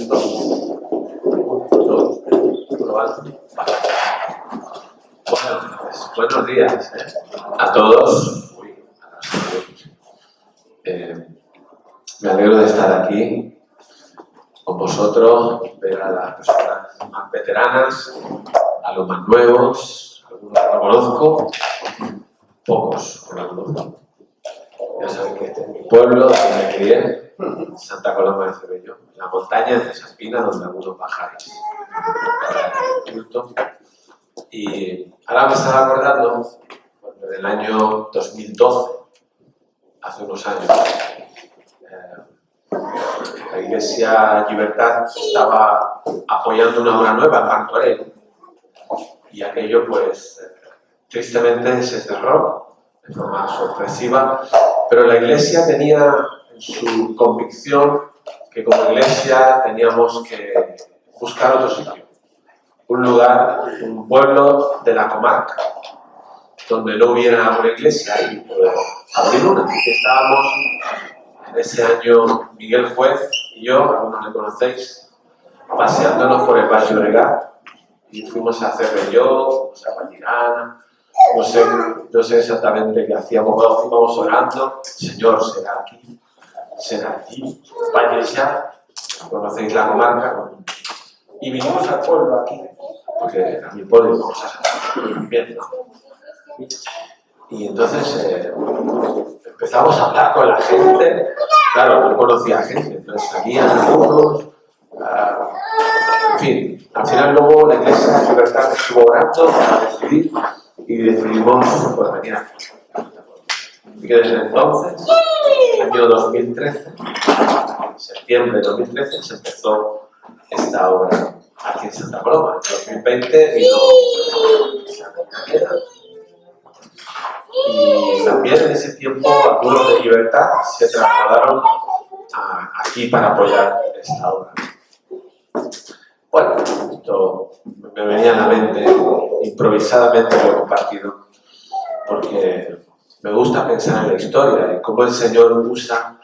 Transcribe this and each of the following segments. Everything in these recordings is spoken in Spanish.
1, 2, probando. Vale. Bueno, pues buenos días a todos. Me alegro de estar aquí con vosotros, ver a las personas más veteranas, a los más nuevos, algunos que no conozco, pocos que no conozco. Ya saben que este es mi pueblo, donde me crié, Santa Coloma de Cervello, la montaña de esa espina donde algunos bajáis. Y ahora me estaba acordando, cuando en el año 2012, hace unos años, la Iglesia Libertad estaba apoyando una obra nueva en Martorell y aquello pues tristemente se cerró de forma sorpresiva, pero la Iglesia tenía en su convicción que como Iglesia teníamos que buscar otro sitio, un lugar, un pueblo de la comarca donde no hubiera una iglesia y poder abrir una. Y estábamos en ese año Miguel Juez y yo, algunos le conocéis, paseándonos por el Valle de Llobregat y fuimos a Cervelló, fuimos a Vallirana, no sé exactamente qué hacíamos, íbamos orando, Señor, será aquí, Valle ya, conocéis la comarca, y vinimos al pueblo aquí, porque a mi pueblo vamos a salir bien, ¿no? Y entonces empezamos a hablar con la gente, claro, no conocía a gente, entonces salían algunos, en fin, al final luego la Iglesia de Libertad estuvo orando para decidir y decidimos pues, venir aquí. Y que desde entonces, año 2013, septiembre de 2013, se empezó esta obra aquí en Santa Coloma. En 2020 vino y también en ese tiempo algunos de Libertad se trasladaron aquí para apoyar esta obra. Bueno, esto me venía a la mente, improvisadamente lo he compartido, porque me gusta pensar en la historia y cómo el Señor usa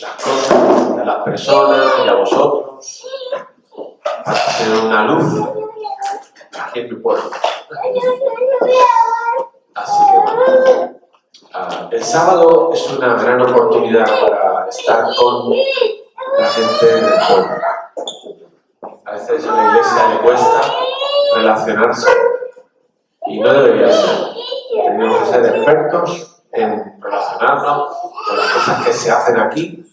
las cosas, a las personas y a vosotros para hacer una luz aquí en mi pueblo. Así que bueno, el sábado es una gran oportunidad para estar con la gente del pueblo. A veces a la iglesia le cuesta relacionarse y no debería ser. Tenemos que ser expertos en relacionarnos con las cosas que se hacen aquí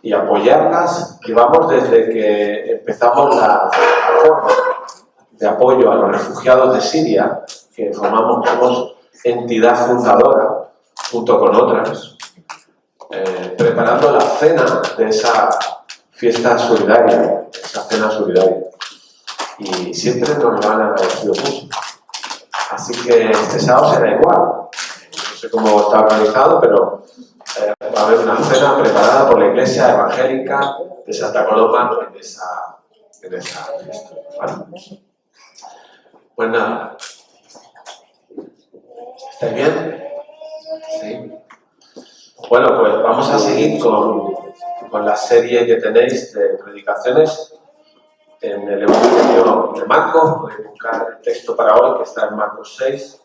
y apoyarlas. Llevamos desde que empezamos la forma de apoyo a los refugiados de Siria, que formamos como entidad fundadora, junto con otras, preparando la cena de esa fiesta solidaria, esa cena solidaria. Y siempre nos lo han agradecido mucho. Así que este sábado será igual. No sé cómo está organizado, pero va a haber una cena preparada por la Iglesia Evangélica de Santa Coloma en esa fiesta. ¿Vale? Pues nada. ¿Estáis bien? Sí. Bueno, pues vamos a seguir con la serie que tenéis de predicaciones en el Evangelio de Marcos. Voy a buscar el texto para hoy, que está en Marcos 6.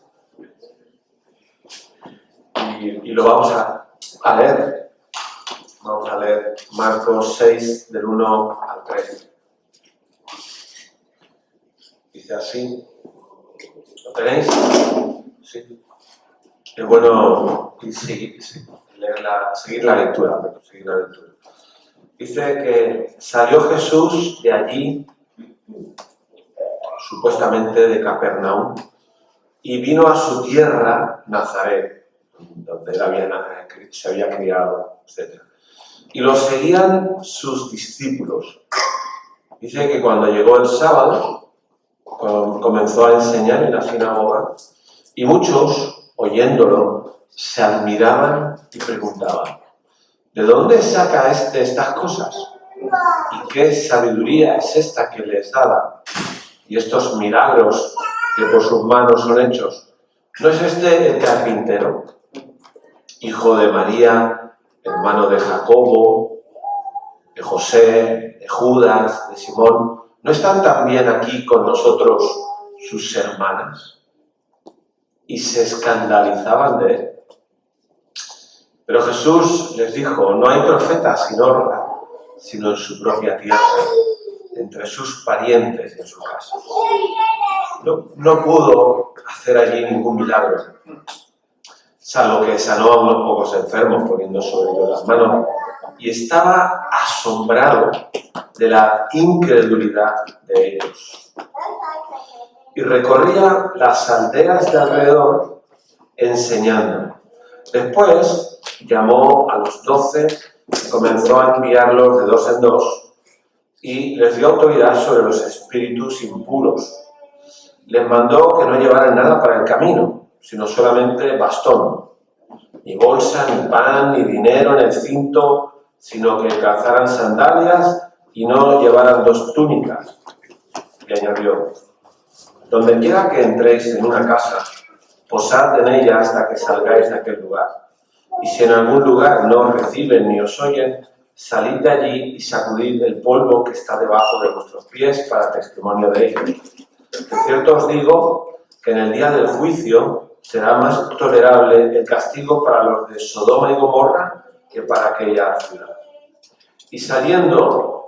Y lo vamos a leer. Vamos a leer Marcos 6, del 1 al 3. Dice así. ¿Lo tenéis? Sí. Es bueno seguir la lectura. Dice que salió Jesús de allí, supuestamente de Capernaum, y vino a su tierra, Nazaret, donde él se había criado, etc. Y lo seguían sus discípulos. Dice que cuando llegó el sábado, comenzó a enseñar en la sinagoga, y muchos, oyéndolo, se admiraban y preguntaban: ¿de dónde saca estas cosas? ¿Y qué sabiduría es esta que les da? Y estos milagros que por sus manos son hechos. ¿No es este el carpintero, hijo de María, hermano de Jacobo, de José, de de Judas, de Simón, ¿no están también aquí con nosotros sus hermanas? Y se escandalizaban de él. Pero Jesús les dijo, no hay profeta sin honra, sino en su propia tierra, entre sus parientes y en su casa. No pudo hacer allí ningún milagro, salvo que sanó a unos pocos enfermos poniendo sobre ellos las manos, y estaba asombrado de la incredulidad de ellos. Y recorría las aldeas de alrededor enseñando. Después llamó a los 12 y comenzó a enviarlos de 2 en 2 y les dio autoridad sobre los espíritus impuros. Les mandó que no llevaran nada para el camino, sino solamente bastón, ni bolsa, ni pan, ni dinero en el cinto, sino que calzaran sandalias y no llevaran 2 túnicas. Y añadió, donde quiera que entréis en una casa, posad en ella hasta que salgáis de aquel lugar. Y si en algún lugar no os reciben ni os oyen, salid de allí y sacudid el polvo que está debajo de vuestros pies para testimonio de ello. De cierto os digo que en el día del juicio será más tolerable el castigo para los de Sodoma y Gomorra que para aquella ciudad. Y saliendo,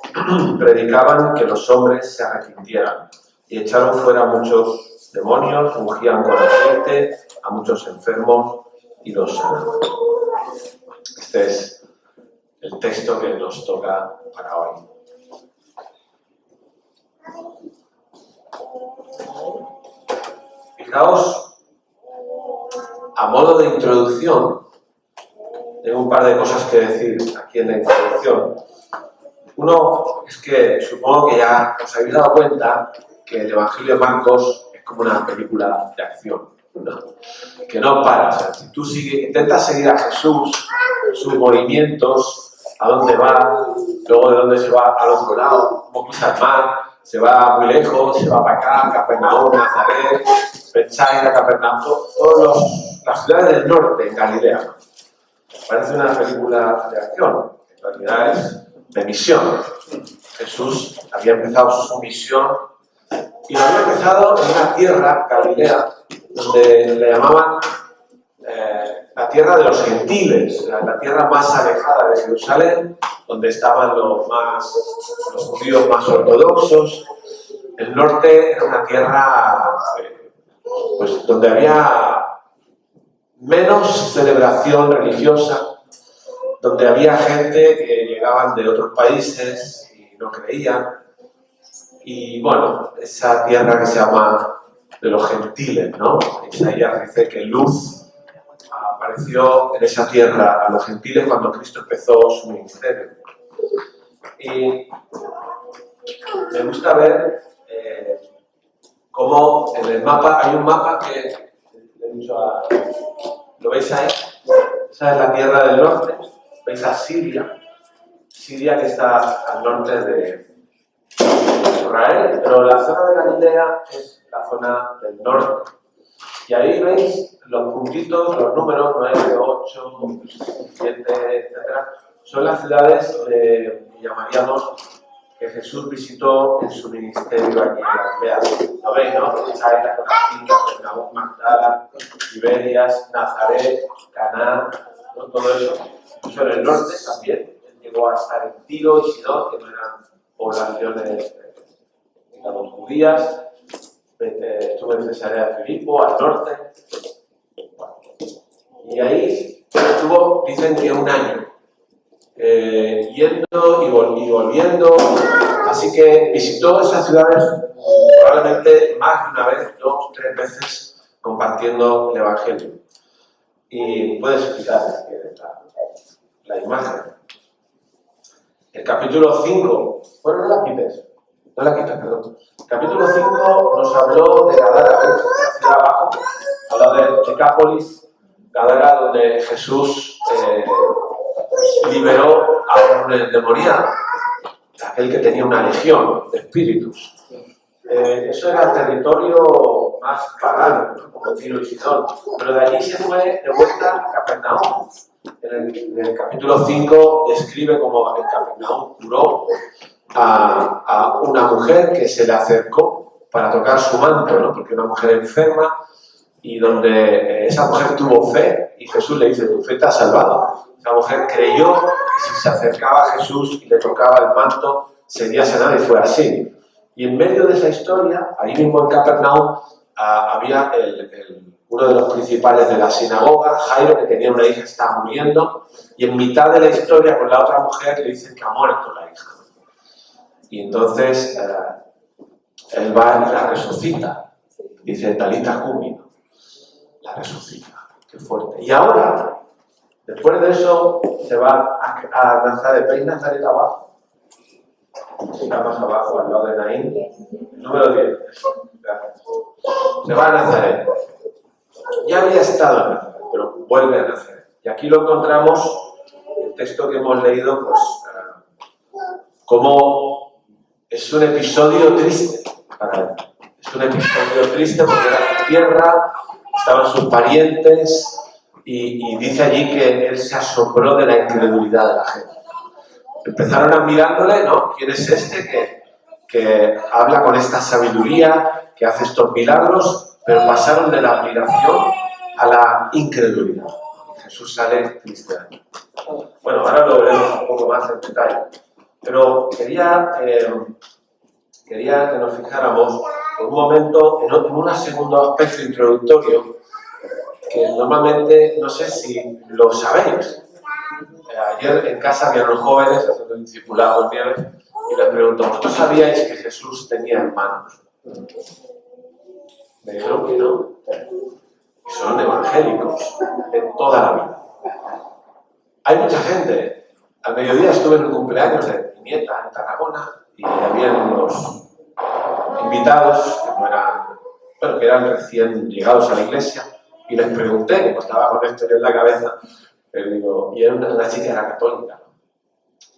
predicaban que los hombres se arrepintieran y echaron fuera a muchos demonios, ungían con aceite a muchos enfermos y los sanaban. Este es el texto que nos toca para hoy. Fijaos, a modo de introducción, tengo un par de cosas que decir aquí en la introducción. Uno es que supongo que ya os habéis dado cuenta que el Evangelio de Marcos es como una película de acción, ¿no? Que no para. O sea, si tú intentas seguir a Jesús, sus movimientos, a dónde va, luego de dónde se va al otro lado, cómo pisa el mar, se va muy lejos, se va para acá, Capernaum, Nazaret, Betsaida, Capernaum, todas las ciudades del norte en Galilea. Parece una película de acción, en realidad es de misión. Jesús había empezado su misión y lo había empezado en una tierra, Galilea, donde le llamaban la tierra de los gentiles, la tierra más alejada de Jerusalén, donde estaban los judíos más ortodoxos. El norte era una tierra pues, donde había menos celebración religiosa, donde había gente que llegaban de otros países y no creían. Y bueno, esa tierra que se llama de los gentiles, ¿no? Isaías dice que luz apareció en esa tierra a los gentiles cuando Cristo empezó su ministerio. Y me gusta ver cómo en el mapa, hay un mapa que le he dicho ¿lo veis ahí? Esa es la tierra del norte. ¿Veis a Siria? Siria que está al norte de Israel, pero la zona de Galilea es la zona del norte. Y ahí veis los puntitos, los números 9, 8, 7, etc. Son las ciudades que llamaríamos que Jesús visitó en su ministerio aquí en Galilea. ¿Lo veis, no? Betsaida, Capernaum, Magdala, Tiberias, Nazaret, Caná, ¿no? Todo eso. Incluso en el norte también. Llegó a estar en Tiro y Sidón, que no eran poblaciones, digamos, judías. Estuve en Cesarea de Filipo, al norte. Bueno. Y ahí estuvo, dicen que 1 año. Yendo y volviendo, así que visitó esas ciudades probablemente más de una vez, 2, 3 veces compartiendo el Evangelio. Y puedes explicar la imagen. El capítulo 5, bueno, no la quites, perdón. El capítulo 5 nos habló de Gadara, hacia abajo, habló de Decápolis, Gadara, donde Jesús liberó a un endemoniado, aquel que tenía una legión de espíritus. Eso era territorio más pagano, ¿no? Como Tiro y Sidón, pero de allí se fue de vuelta a Capernaum. En el capítulo 5 describe cómo en Capernaum curó, a una mujer que se le acercó para tocar su manto, ¿no? Porque una mujer enferma y donde esa mujer tuvo fe y Jesús le dice, tu fe te ha salvado. Esa mujer creyó que si se acercaba a Jesús y le tocaba el manto sería sanada y fue así. Y en medio de esa historia, ahí mismo en Capernaum, había uno de los principales de la sinagoga, Jairo, que tenía una hija, estaba muriendo, y en mitad de la historia con la otra mujer le dicen que ha muerto la hija. Y entonces él va y la resucita. Dice, Talita cumi, la resucita. Qué fuerte. Y ahora, después de eso, se va a Nazaret. ¿Veis Nazaret abajo? Está más abajo, al lado de Naín. Número 10. Se va a Nazaret. Ya había estado en Nazaret, pero vuelve a Nazaret. Y aquí lo encontramos, el texto que hemos leído, pues, como es un episodio triste para él. Es un episodio triste porque era su tierra, estaban sus parientes, y dice allí que él se asombró de la incredulidad de la gente. Empezaron a mirándole, ¿no? ¿Quién es este que habla con esta sabiduría, que hace estos milagros? Pero pasaron de la admiración a la incredulidad. Jesús sale triste de aquí. Bueno, ahora lo veremos un poco más en detalle. Pero quería que nos fijáramos por un momento en un segundo aspecto introductorio que normalmente, no sé si lo sabéis. Ayer en casa había unos jóvenes haciendo un discipulado el viernes y les pregunto, ¿vosotros sabíais que Jesús tenía hermanos? Me dijeron que no. Y son evangélicos en toda la vida. Hay mucha gente. Al mediodía estuve en un cumpleaños de mi nieta en Tarragona y había unos invitados que no eran, bueno, que eran recién llegados a la iglesia y les pregunté, como estaba con esto en la cabeza, pero digo, y era una chica era católica, ¿no?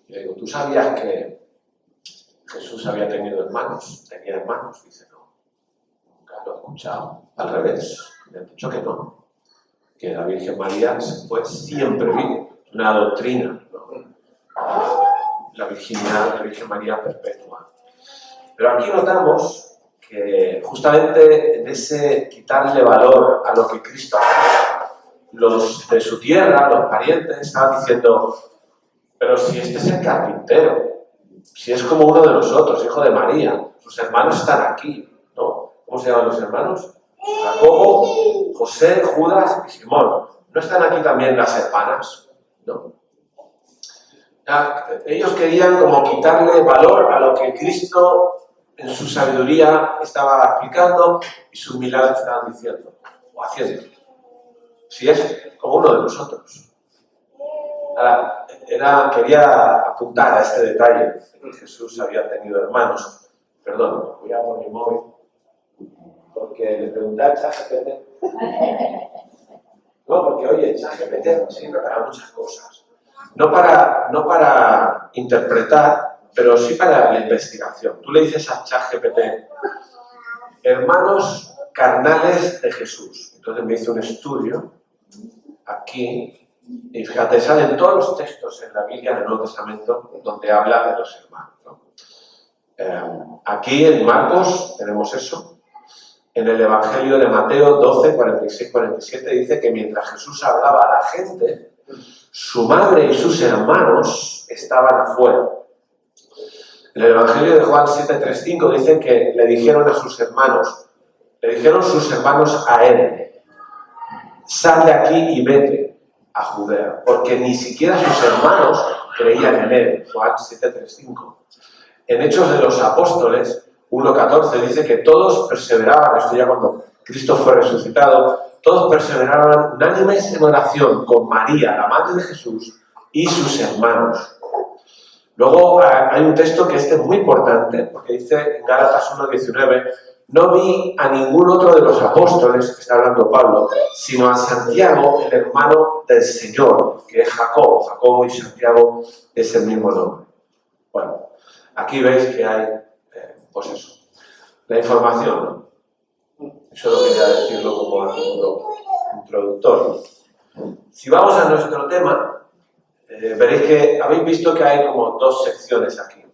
Y le digo, ¿tú sabías que Jesús había tenido hermanos? ¿Tenía hermanos? Dice, no. Nunca lo he escuchado. Al revés. Me han dicho que no. Que la Virgen María se fue siempre virgen. Una doctrina, ¿no? La virginidad, la Virgen María perpetua. Pero aquí notamos que justamente en ese quitarle valor a lo que Cristo hace, los de su tierra, los parientes, estaban diciendo, pero si este es el carpintero, si es como uno de nosotros, hijo de María, sus hermanos están aquí, ¿no? ¿Cómo se llaman los hermanos? Jacobo, José, Judas y Simón. ¿No están aquí también las hermanas? ¿No? Ellos querían como quitarle valor a lo que Cristo en su sabiduría estaba explicando y sus milagros estaban diciendo o haciendo. Si es como uno de nosotros. Ahora, quería apuntar a este detalle de que Jesús había tenido hermanos. Perdón, voy a por mi móvil porque le pregunté a ChatGPT. No, porque oye, ChatGPT sirve para muchas cosas. No para interpretar, pero sí para la investigación. Tú le dices a ChatGPT, hermanos carnales de Jesús. Entonces me hizo un estudio aquí, y fíjate, salen todos los textos en la Biblia del Nuevo Testamento donde habla de los hermanos, ¿no? Aquí en Marcos tenemos eso. En el Evangelio de Mateo 12, 46, 47 dice que mientras Jesús hablaba a la gente, su madre y sus hermanos estaban afuera. En el Evangelio de Juan 7, 3, 5 dice que le dijeron sus hermanos a él, sal de aquí y vete a Judea, porque ni siquiera sus hermanos creían en él. Juan 7, 3, 5. En Hechos de los Apóstoles 1.14 dice que todos perseveraban, esto ya cuando Cristo fue resucitado, todos perseveraban unánimes en oración con María, la madre de Jesús, y sus hermanos. Luego hay un texto que es muy importante, porque dice en Gálatas 1.19, no vi a ningún otro de los apóstoles, que está hablando Pablo, sino a Santiago, el hermano del Señor, que es Jacobo. Jacobo y Santiago es el mismo nombre. Bueno, aquí veis que hay, pues eso, la información, ¿no? Eso lo quería decirlo como artículo introductorio. Si vamos a nuestro tema, veréis que habéis visto que hay como dos secciones aquí.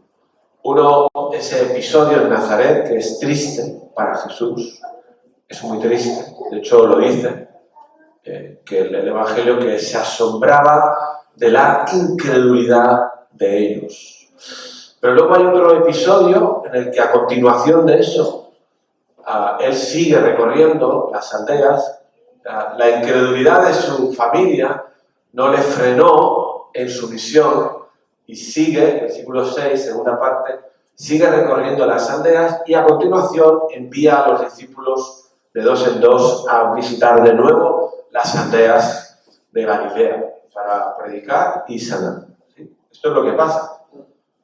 Uno, ese episodio en Nazaret, que es triste para Jesús, es muy triste, de hecho lo dice, que el Evangelio, que se asombraba de la incredulidad de ellos. Pero luego hay otro episodio en el que a continuación de eso, él sigue recorriendo las aldeas, la incredulidad de su familia no le frenó en su misión y sigue, versículo 6, segunda parte, sigue recorriendo las aldeas y a continuación envía a los discípulos de 2 en 2 a visitar de nuevo las aldeas de Galilea para predicar y sanar. ¿Sí? Esto es lo que pasa.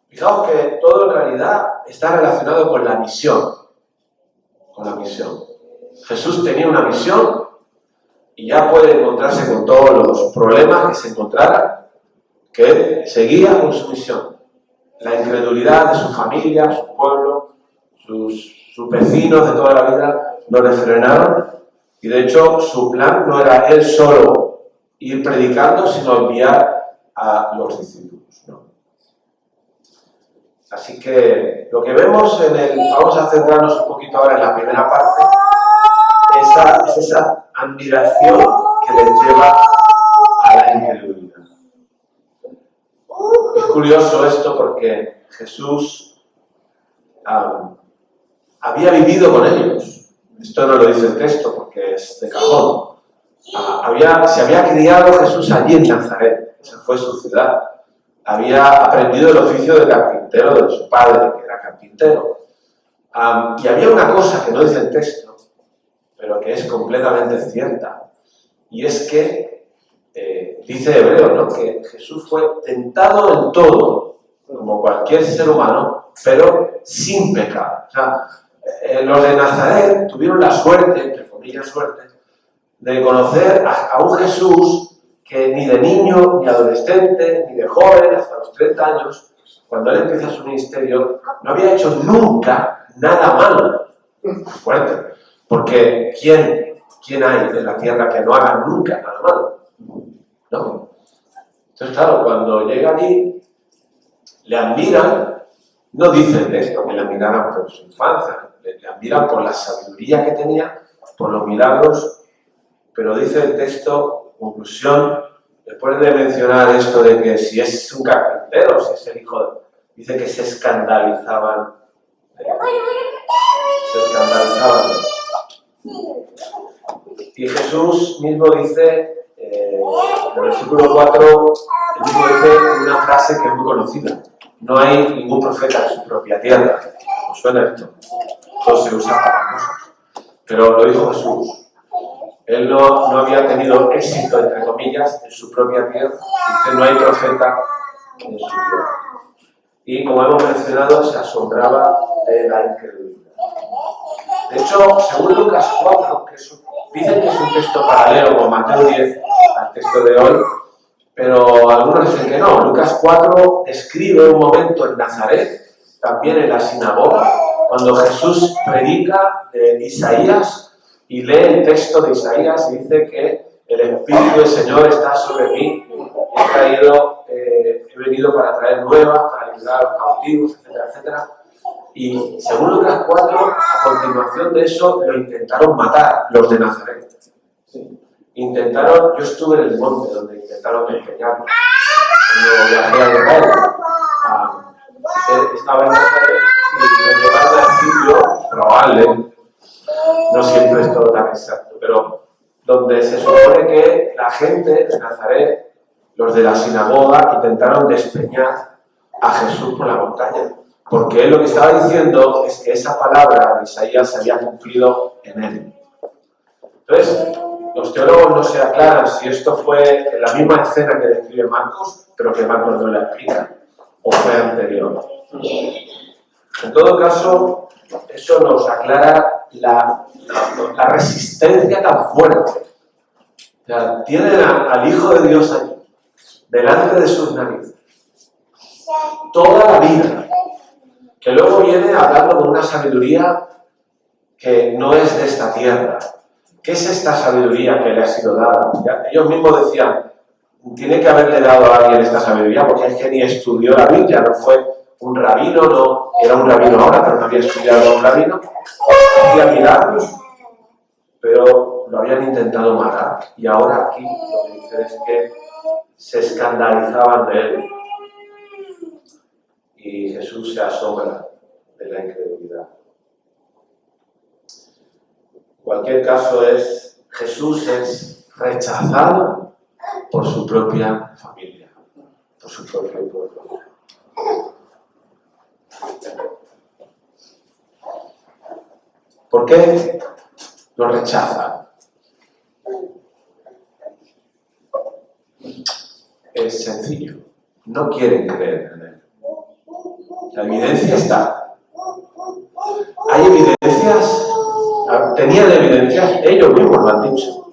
Fijaos que todo en realidad está relacionado con la misión. Con la misión. Jesús tenía una misión y ya puede encontrarse con todos los problemas que se encontrara, que él seguía con su misión. La incredulidad de su familia, su pueblo, sus vecinos de toda la vida no le frenaron, y de hecho su plan no era él solo ir predicando, sino enviar a los discípulos, ¿no? Así que lo que vemos vamos a centrarnos un poquito ahora en la primera parte, es esa admiración que les lleva a la incredulidad. Es curioso esto porque Jesús había vivido con ellos. Esto no lo dice el texto porque es de cajón. Se había criado Jesús allí en Nazaret, esa fue su ciudad. Había aprendido el oficio de carpintero de su padre, que era carpintero. Y había una cosa que no dice el texto, pero que es completamente cierta, y es que dice Hebreo, ¿no?, que Jesús fue tentado en todo, como cualquier ser humano, pero sin pecado. O sea, los de Nazaret tuvieron la suerte, entre comillas suerte, de conocer a un Jesús que ni de niño, ni adolescente, ni de joven, hasta los 30 años, cuando él empieza su ministerio, no había hecho nunca nada malo. Fuerte. Porque ¿quién hay en la tierra que no haga nunca nada malo? ¿No? Entonces, claro, cuando llega allí, le admiran, no dicen esto, que le admiraran por su infancia, le admiran por la sabiduría que tenía, por los milagros, pero dice el texto, conclusión, después de mencionar esto de que si es un carpintero, si es el hijo, dice que se escandalizaban. Y Jesús mismo dice, en el versículo 4, él mismo dice una frase que es muy conocida: no hay ningún profeta en su propia tierra. ¿Os suena esto? Todo se usa para cosas. Pero lo dijo Jesús. Él no había tenido éxito, entre comillas, en su propia tierra. Dice, no hay profeta en su tierra. Y como hemos mencionado, se asombraba de la incredulidad. De hecho, según Lucas 4, dicen que es un texto paralelo con Mateo 10, al texto de hoy, pero algunos dicen que no. Lucas 4 describe un momento en Nazaret, también en la sinagoga, cuando Jesús predica de Isaías y lee el texto de Isaías y dice que el Espíritu del Señor está sobre mí, he venido para traer nuevas, para ayudar a los cautivos, etcétera, etcétera. Y según Lucas 4, a continuación de eso, lo intentaron matar los de Nazaret. Sí. Yo estuve en el monte donde intentaron empeñarlo. Cuando viajé a Israel, estaba en Nazaret y me llevaron al sitio probable, no siempre es todo tan exacto, pero donde se supone que la gente de Nazaret, los de la sinagoga, intentaron despeñar a Jesús por la montaña. Porque él lo que estaba diciendo es que esa palabra de Isaías se había cumplido en él. Entonces, los teólogos no se aclaran si esto fue en la misma escena que describe Marcos, pero que Marcos no la explica, o fue anterior. En todo caso, eso nos aclara la resistencia tan fuerte. O sea, tienen al Hijo de Dios allí, delante de sus narices, toda la vida, que luego viene hablando con una sabiduría que no es de esta tierra. ¿Qué es esta sabiduría que le ha sido dada? Ya, ellos mismos decían, tiene que haberle dado a alguien esta sabiduría porque es que ni estudió la Biblia, no fue un rabino, no era un rabino ahora, pero no había estudiado a un rabino, hacía milagros, pero lo habían intentado matar. Y ahora aquí lo que dice es que se escandalizaban de él. Y Jesús se asombra de la incredulidad. En cualquier caso, Jesús es rechazado por su propia familia, por su propio pueblo. ¿Por qué lo rechazan? Es sencillo. No quieren creer en él. La evidencia está. Hay evidencias, tenían evidencias, ellos mismos lo han dicho.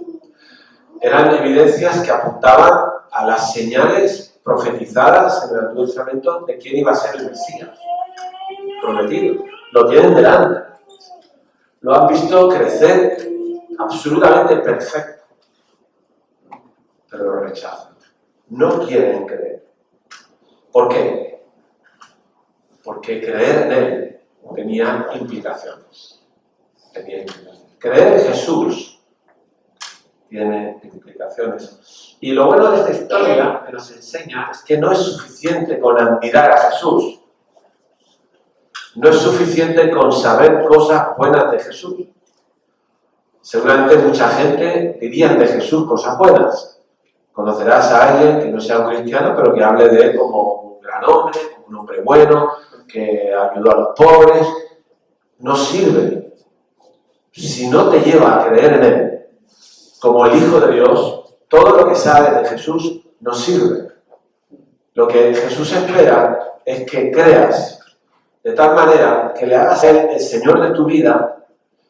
Eran evidencias que apuntaban a las señales profetizadas en el Antiguo Testamento de quién iba a ser el Mesías prometido. Lo tienen delante. Lo han visto crecer absolutamente perfecto. Pero lo rechazan. No quieren creer. ¿Por qué? Porque creer en él tenía implicaciones. Creer en Jesús tiene implicaciones. Y lo bueno de esta historia que nos enseña es que no es suficiente con admirar a Jesús. No es suficiente con saber cosas buenas de Jesús. Seguramente mucha gente diría de Jesús cosas buenas. Conocerás a alguien que no sea un cristiano, pero que hable de él como un gran hombre, como un hombre bueno, que ayudó a los pobres. No sirve. Si no te lleva a creer en él como el Hijo de Dios, todo lo que sabes de Jesús no sirve. Lo que Jesús espera es que creas de tal manera que le hagas a él el Señor de tu vida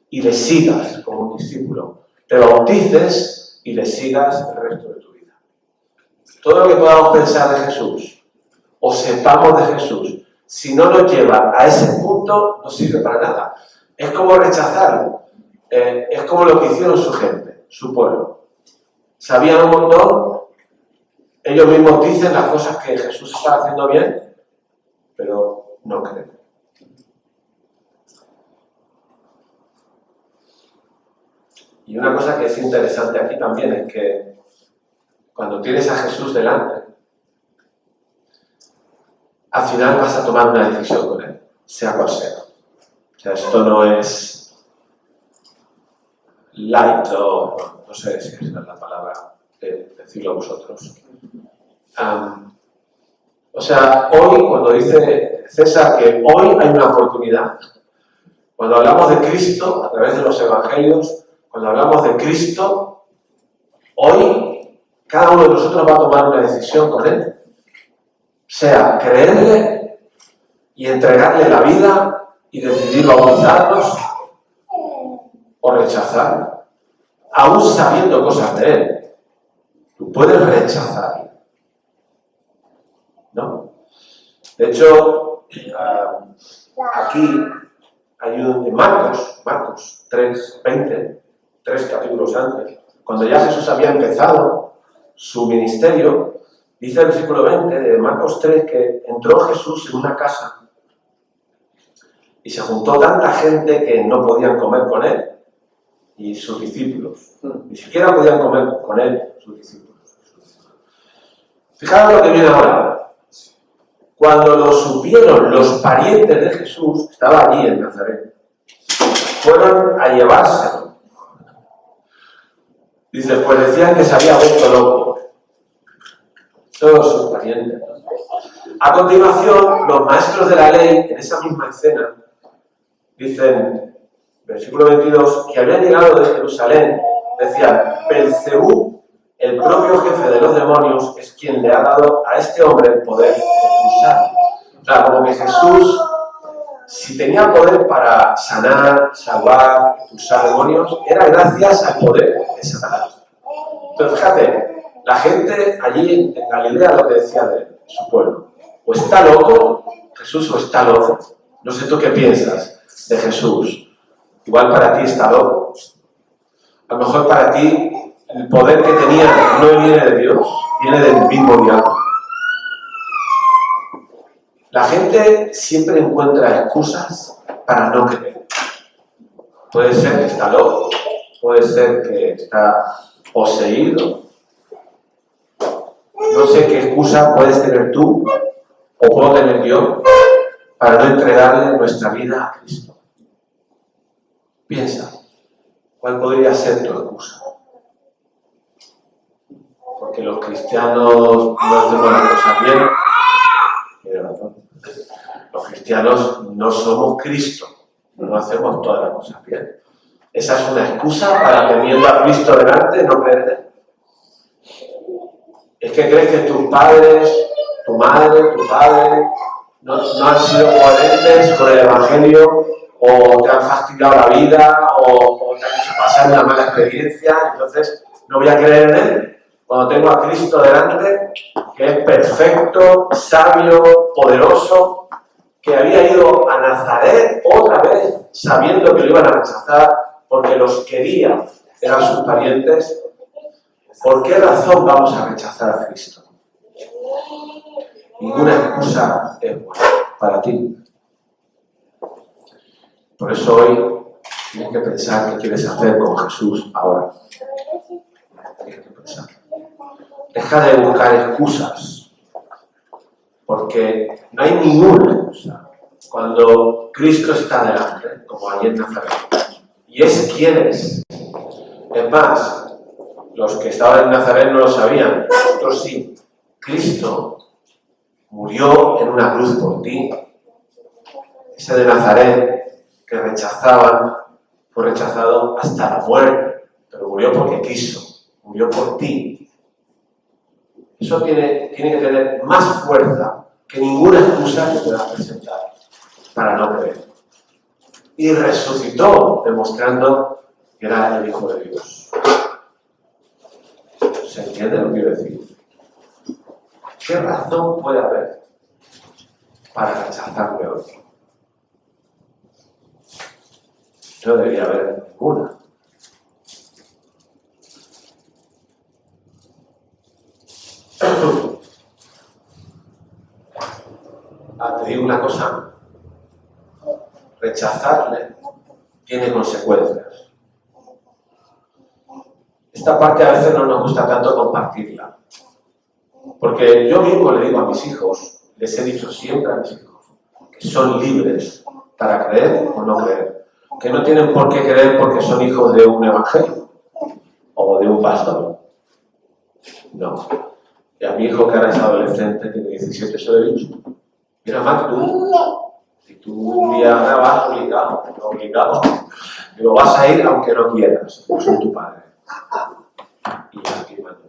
y le sigas como un discípulo. Te bautices y le sigas el resto de tu vida. Todo lo que podamos pensar de Jesús o sepamos de Jesús, si no nos lleva a ese punto, no sirve para nada. Es como rechazarlo. Es como lo que hicieron su gente, su pueblo. Sabían un montón, ellos mismos dicen las cosas que Jesús está haciendo bien, pero no creen. Y una cosa que es interesante aquí también es que cuando tienes a Jesús delante, al final vas a tomar una decisión con él, sea cual sea. O sea, esto no es light o no sé si es la palabra de decirlo vosotros. O sea, hoy cuando dice César que hoy hay una oportunidad, cuando hablamos de Cristo a través de los evangelios, cuando hablamos de Cristo, hoy cada uno de nosotros va a tomar una decisión con él. Sea creerle y entregarle la vida y decidir bautizarnos o rechazarlo, aún sabiendo cosas de él. Tú puedes rechazarlo, ¿no? De hecho, aquí hay en Marcos 3:20, 3 capítulos antes, cuando ya Jesús había empezado su ministerio, dice el versículo 20 de Marcos 3 que entró Jesús en una casa y se juntó tanta gente que no podían comer con él y sus discípulos. Ni siquiera podían comer con él sus discípulos. Fijaros lo que viene ahora. Cuando lo supieron los parientes de Jesús, estaba allí en Nazaret, fueron a llevárselo. Dice, pues decían que se había vuelto loco. Todos sus parientes. A continuación, los maestros de la ley, en esa misma escena, dicen, versículo 22, que habían llegado de Jerusalén, decían, Belcebú, el propio jefe de los demonios, es quien le ha dado a este hombre el poder de expulsar. O sea, como que Jesús, si tenía poder para sanar, salvar, expulsar demonios, era gracias al poder de Satanás. Entonces, fíjate, la gente allí en Galilea lo que decía de su pueblo, o está loco, Jesús, o está loco. No sé tú qué piensas de Jesús. Igual para ti está loco. A lo mejor para ti el poder que tenía no viene de Dios, viene del mismo diablo. La gente siempre encuentra excusas para no creer. Puede ser que está loco, puede ser que está poseído. No sé qué excusa puedes tener tú o puedo tener yo para no entregarle nuestra vida a Cristo. Piensa, ¿cuál podría ser tu excusa? Porque los cristianos no hacemos las cosas bien. Tiene razón. Los cristianos no somos Cristo, no hacemos todas las cosas bien. ¿Esa es una excusa para, teniendo a Cristo delante, no creer en Él? ¿Es que crees que tus padres, tu madre, tu padre, no han sido coherentes con el Evangelio, o te han fastidiado la vida, o te han hecho pasar una mala experiencia, entonces no voy a creer en Él? Cuando tengo a Cristo delante, que es perfecto, sabio, poderoso, que había ido a Nazaret otra vez, sabiendo que lo iban a rechazar, porque los quería, eran sus parientes. ¿Por qué razón vamos a rechazar a Cristo? Ninguna excusa es buena para ti. Por eso hoy tienes que pensar qué quieres hacer con Jesús ahora. Tienes que pensar. Deja de buscar excusas, porque no hay ninguna excusa cuando Cristo está delante, como allí en Nazaret, y es quien es. Es más, los que estaban en Nazaret no lo sabían, nosotros sí. Cristo murió en una cruz por ti. Ese de Nazaret que rechazaban fue rechazado hasta la muerte, pero murió porque quiso, murió por ti. Eso tiene que tener más fuerza que ninguna excusa que pueda presentar para no creer. Y resucitó, demostrando que era el Hijo de Dios. ¿Se entiende lo que quiero decir? ¿Qué razón puede haber para rechazarle a otro? No debería haber ninguna. Te digo una cosa, rechazarle tiene consecuencias. Esta parte a veces no nos gusta tanto compartirla, porque yo mismo le digo a mis hijos, les he dicho siempre a mis hijos, que son libres para creer o no creer, que no tienen por qué creer porque son hijos de un evangelio o de un pastor. No. Y a mi hijo, que ahora es adolescente, tiene 17, se lo he dicho. Mira, Mac, si tú un día vas obligado, digo, vas a ir aunque no quieras, yo soy tu padre. Y aquí mando.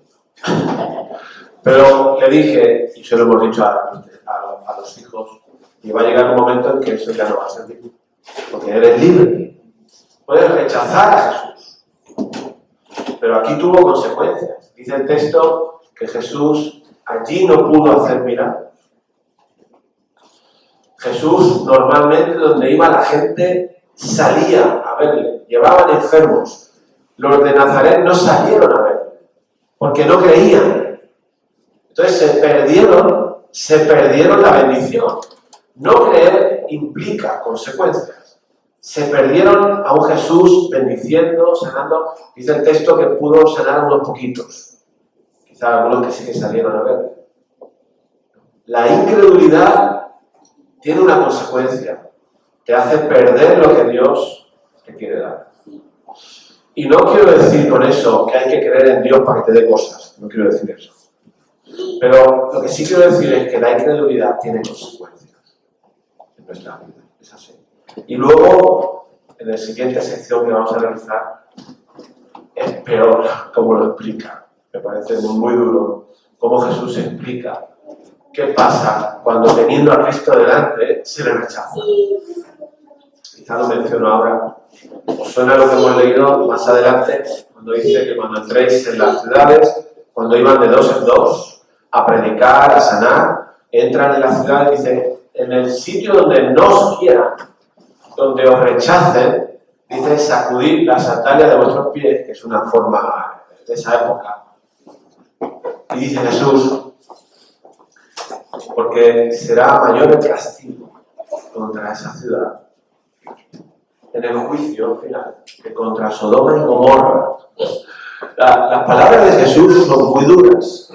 Pero le dije, y se lo hemos dicho a los hijos, que va a llegar un momento en que eso ya no va a servir. Porque eres libre. Puedes rechazar a Jesús. Pero aquí tuvo consecuencias. Dice el texto que Jesús allí no pudo hacer milagros. Jesús normalmente donde iba la gente salía a verle, llevaban enfermos. Los de Nazaret no salieron a verle, porque no creían. Entonces se perdieron la bendición. No creer implica consecuencias. Se perdieron a un Jesús bendiciendo, sanando. Dice el texto que pudo sanar a unos poquitos. Quizá algunos que sí que salieron a verle. La incredulidad tiene una consecuencia. Te hace perder lo que Dios te quiere dar. Y no quiero decir con eso que hay que creer en Dios para que te dé cosas. No quiero decir eso. Pero lo que sí quiero decir es que la incredulidad tiene consecuencias en nuestra vida. Es así. Y luego, en la siguiente sección que vamos a realizar, es peor cómo lo explica. Me parece muy duro cómo Jesús explica qué pasa cuando, teniendo a Cristo delante, se le rechaza. Quizá lo menciono ahora. ¿Os suena lo que hemos leído más adelante? Cuando dice que cuando entréis en las ciudades, cuando iban de dos en dos a predicar, a sanar, entran en las ciudades y dice, en el sitio donde no os quieran, donde os rechacen, dice, sacudid la sandalia de vuestros pies, que es una forma de esa época. Y dice Jesús, porque será mayor el castigo contra esa ciudad en el juicio final que contra Sodoma y Gomorra. Las palabras de Jesús son muy duras.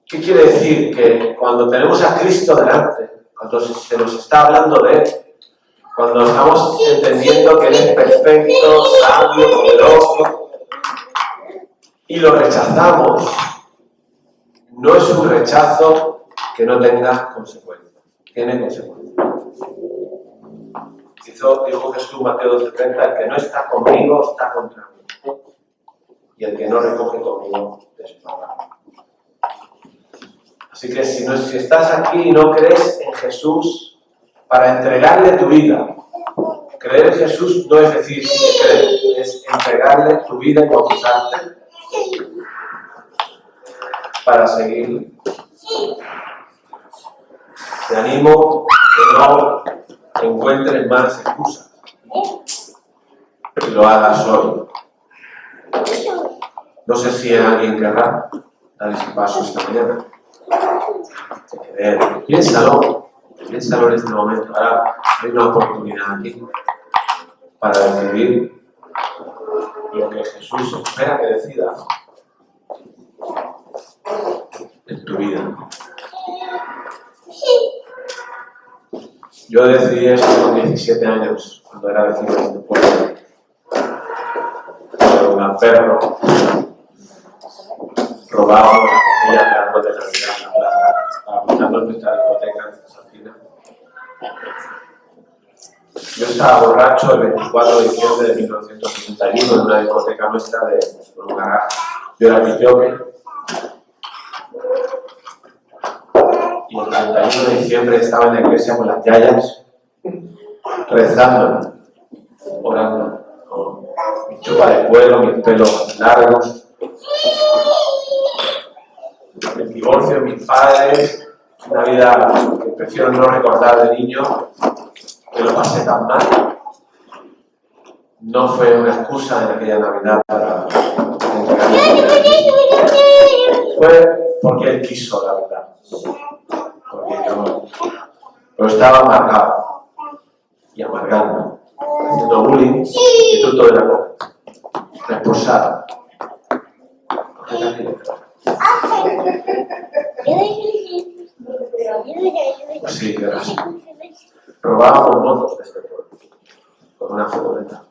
¿Qué quiere decir? Que cuando tenemos a Cristo delante, cuando se nos está hablando de Él, cuando estamos entendiendo que Él es perfecto, sabio, poderoso, y lo rechazamos, no es un rechazo que no tenga consecuencias. Tiene consecuencias. Dijo Jesús en Mateo 12:30, el que no está conmigo está contra mí. Y el que no recoge conmigo despaga. Así que si estás aquí y no crees en Jesús para entregarle tu vida, creer en Jesús no es decir sí que crees, es entregarle tu vida y bautizarte para seguirle. Te animo que no encuentres más excusas y lo hagas hoy. No sé si alguien querrá dar ese paso esta mañana. Piénsalo en este momento. Ahora hay una oportunidad aquí para decidir lo que Jesús espera que decida en tu vida. Yo decidí esto con 17 años, cuando era vecino de este pueblo. Era un perro. Robábamos las cosillas de árbol de Navidad en la plaza. Estaba buscando en nuestra discoteca en Santina. Yo estaba borracho el 24 de diciembre de 1961 en una discoteca nuestra de un garaje. Yo era pizzoque. Y el 31 de diciembre estaba en la iglesia con las yayas, rezando, orando, con mi chupa de cuero, mis pelos largos, el divorcio de mis padres, una vida que prefiero no recordar de niño, que lo pasé tan mal. No fue una excusa en aquella Navidad para entregarme a Dios. Fue porque Él quiso, la verdad. Porque yo estaba amargado y amargando, haciendo bullying, instituto de la boca, expulsado. Pues sí, era así. Robábamos motos de este pueblo, con una furgoneta.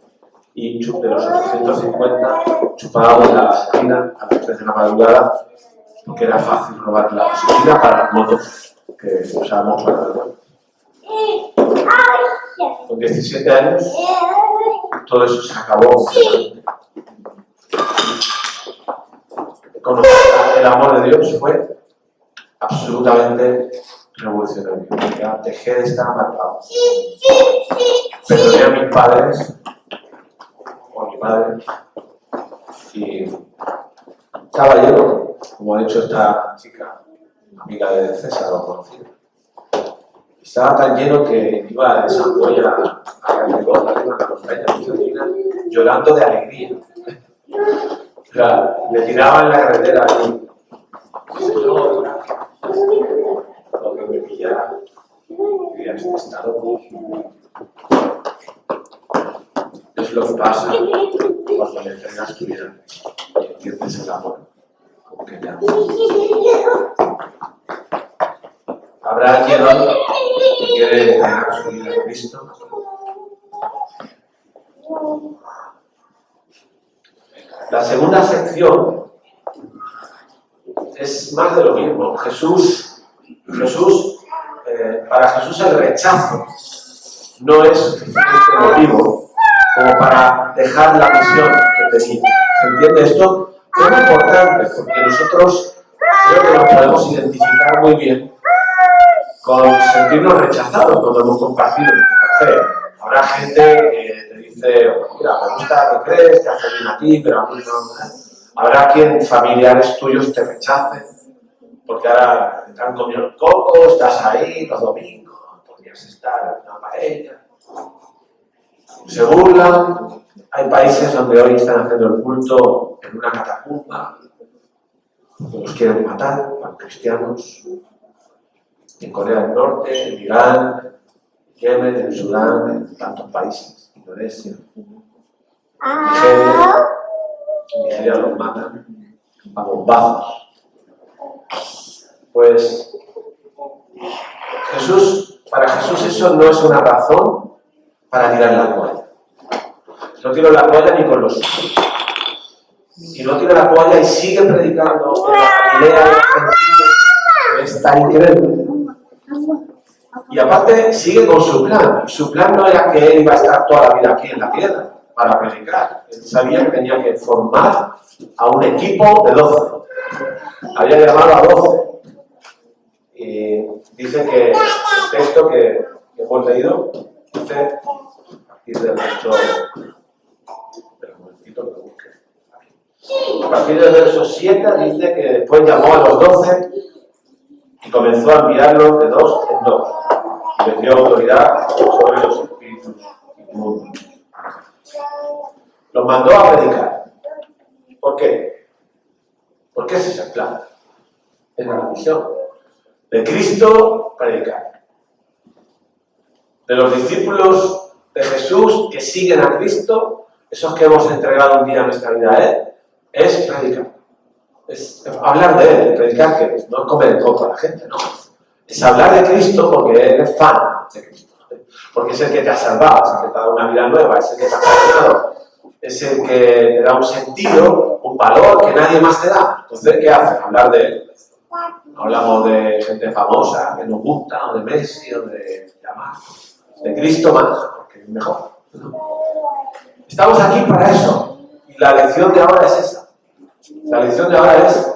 Y de los 850 chupábamos la gasolina a las 3 de la madrugada, porque era fácil robar la gasolina para las motos que usábamos para el vuelo. Con 17 años, todo eso se acabó. Conocer el amor de Dios fue absolutamente revolucionario. Ya dejé de estar amargado. Perdoné a mis padres, o a mi padre, y estaba lleno, como ha dicho esta chica, amiga de César, lo conocida. Estaba tan lleno que iba de Samboya a Gallegón, a la montaña de llorando de alegría. O sea, le tiraban la carretera y lo que me pillara, y este estado. Es lo que pasa cuando le entregas tu vida y entiendes el amor. Como que te amo. ¿Habrá alguien hoy que quiere entregar su vida a Cristo? La segunda sección es más de lo mismo. Para Jesús el rechazo no es suficiente motivo como para dejar la misión que tenía. ¿Se entiende esto? Es muy importante porque nosotros creo que nos podemos identificar muy bien con sentirnos rechazados cuando hemos compartido nuestra fe. Habrá gente que te dice, mira, me gusta lo que crees, te hace bien a ti, pero a mí no. Habrá quien familiares tuyos te rechacen, porque ahora te han comido el coco, estás ahí los domingos, podrías estar en una paella. Se burlan. Hay países donde hoy están haciendo el culto en una catacumba. que los quieren matar, a los cristianos, en Corea del Norte, en Irán, en Yemen, en Sudán, en tantos países, Indonesia, Nigeria los matan a bombazos. Pues para Jesús eso no es una razón para tirar la toalla. No tiró la toalla ni con los hijos. Y no tira la toalla y sigue predicando en la Galilea de Argentina. Está increíble. Y aparte sigue con su plan. Su plan no era que él iba a estar toda la vida aquí en la tierra para predicar. Él sabía que tenía que formar a un equipo de 12. Había llamado a 12. Y dice que el texto que hemos leído dice, del verso, a partir del verso 7 dice que después llamó a los 12 y comenzó a enviarlos de 2 en 2 y les dio autoridad sobre los espíritus inmundos. Los mandó a predicar. ¿Por qué? Porque ese es el plan. Es la misión. De Cristo, predicar. De los discípulos de Jesús que siguen a Cristo, esos que hemos entregado un día nuestra vida a Él, es predicar. Es hablar de Él, predicar que no es comer el coco a la gente, no. Es hablar de Cristo porque Él es fan de Cristo. Porque es el que te ha salvado, es el que te ha dado una vida nueva, es el que te ha perdonado, es el que te da un sentido, un valor que nadie más te da. Entonces, ¿qué haces? Hablar de Él. No hablamos de gente famosa que nos gusta, o de Messi, o de Cristo más, porque es mejor. Estamos aquí para eso. Y la lección de ahora es esa. La lección de ahora es,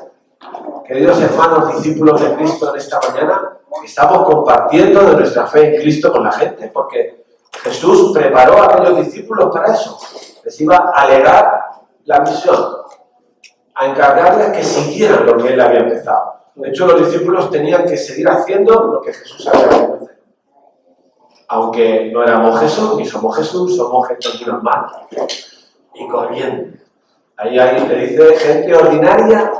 queridos hermanos, discípulos de Cristo en esta mañana, estamos compartiendo de nuestra fe en Cristo con la gente, porque Jesús preparó a aquellos discípulos para eso. Les iba a legar la misión, a encargarles que siguieran lo que Él había empezado. De hecho, los discípulos tenían que seguir haciendo lo que Jesús había empezado. Aunque no éramos Jesús, ni somos Jesús, somos gente normal y corriente. Ahí alguien te dice gente ordinaria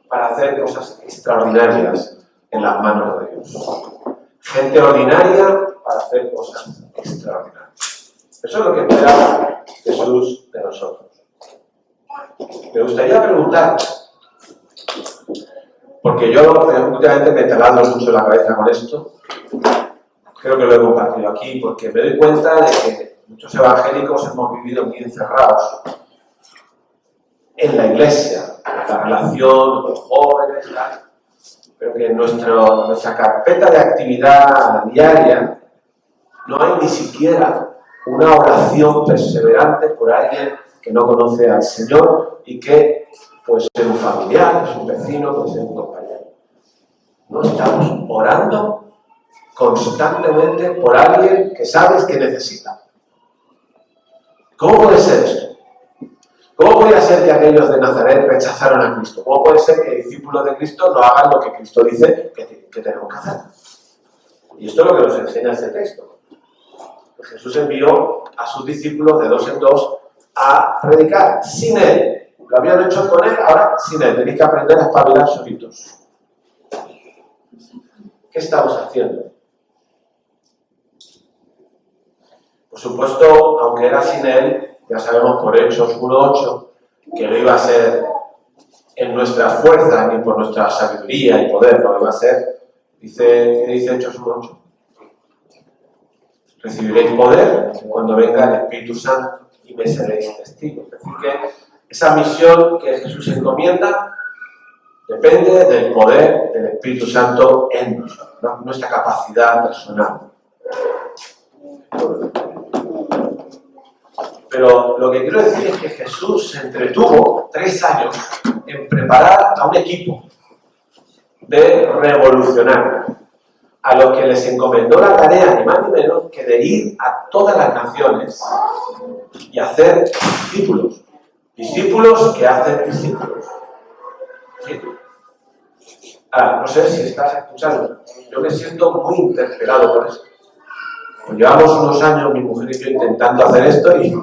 para hacer cosas extraordinarias en las manos de Dios. Gente ordinaria para hacer cosas extraordinarias. Eso es lo que espera Jesús de nosotros. Me gustaría preguntar, porque yo últimamente me he talado mucho la cabeza con esto, creo que lo he compartido aquí, porque me doy cuenta de que muchos evangélicos hemos vivido muy encerrados en la iglesia, en la relación con los jóvenes, pero que en nuestra carpeta de actividad diaria no hay ni siquiera una oración perseverante por alguien que no conoce al Señor y que puede ser un familiar, puede ser un vecino, puede ser un compañero. No estamos orando constantemente por alguien que sabes que necesita. ¿Cómo puede ser esto? ¿Cómo puede ser que aquellos de Nazaret rechazaron a Cristo? ¿Cómo puede ser que discípulos de Cristo no hagan lo que Cristo dice que tenemos que hacer? Y esto es lo que nos enseña este texto. Jesús envió a sus discípulos de 2 en 2 a predicar sin Él. Lo habían hecho con Él, ahora sin Él. Tenéis que aprender a espabilar solitos. ¿Qué estamos haciendo? Por supuesto, aunque era sin Él, ya sabemos por Hechos 1:8 que no iba a ser en nuestra fuerza ni por nuestra sabiduría y poder, no iba a ser, ¿qué dice Hechos 1:8? Recibiréis poder cuando venga el Espíritu Santo y me seréis testigos. Es decir, que esa misión que Jesús encomienda depende del poder del Espíritu Santo en nosotros, ¿no? Nuestra capacidad personal. Pero lo que quiero decir es que Jesús se entretuvo 3 años en preparar a un equipo de revolucionarios, a los que les encomendó la tarea, ni más ni menos, que de ir a todas las naciones y hacer discípulos. Discípulos que hacen discípulos. ¿Sí? Ahora, no sé si estás escuchando. Yo me siento muy interpelado por eso. Pues llevamos unos años, mi mujer y yo, intentando hacer esto y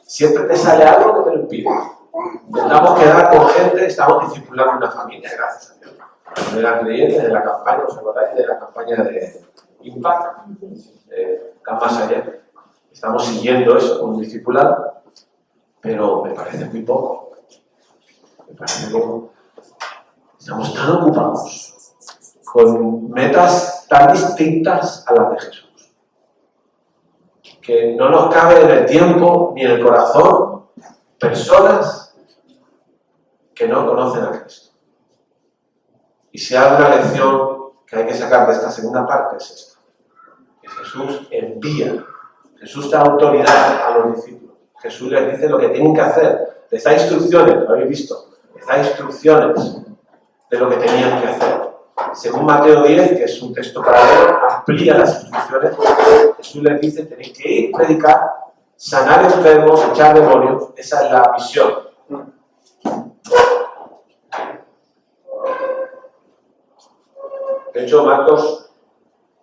siempre te sale algo que te lo impide. Intentamos quedar con gente, estamos discipulando una familia, gracias a Dios. Cuando era creyente de la campaña, ¿os acordáis de la campaña de Impact? Más allá. Estamos siguiendo eso con un discipulado, pero me parece muy poco. Me parece poco. Estamos tan ocupados con metas tan distintas a las de Jesús, que no nos cabe en el tiempo ni en el corazón personas que no conocen a Cristo. Y si hay una lección que hay que sacar de esta segunda parte es esta, que Jesús envía, Jesús da autoridad a los discípulos, Jesús les dice lo que tienen que hacer, les da instrucciones, lo habéis visto, les da instrucciones de lo que tenían que hacer. Según Mateo 10, que es un texto paralelo, amplía las instrucciones. Jesús les dice, tenéis que ir, predicar, sanar enfermos, echar demonios. Esa es la misión. De hecho, Marcos,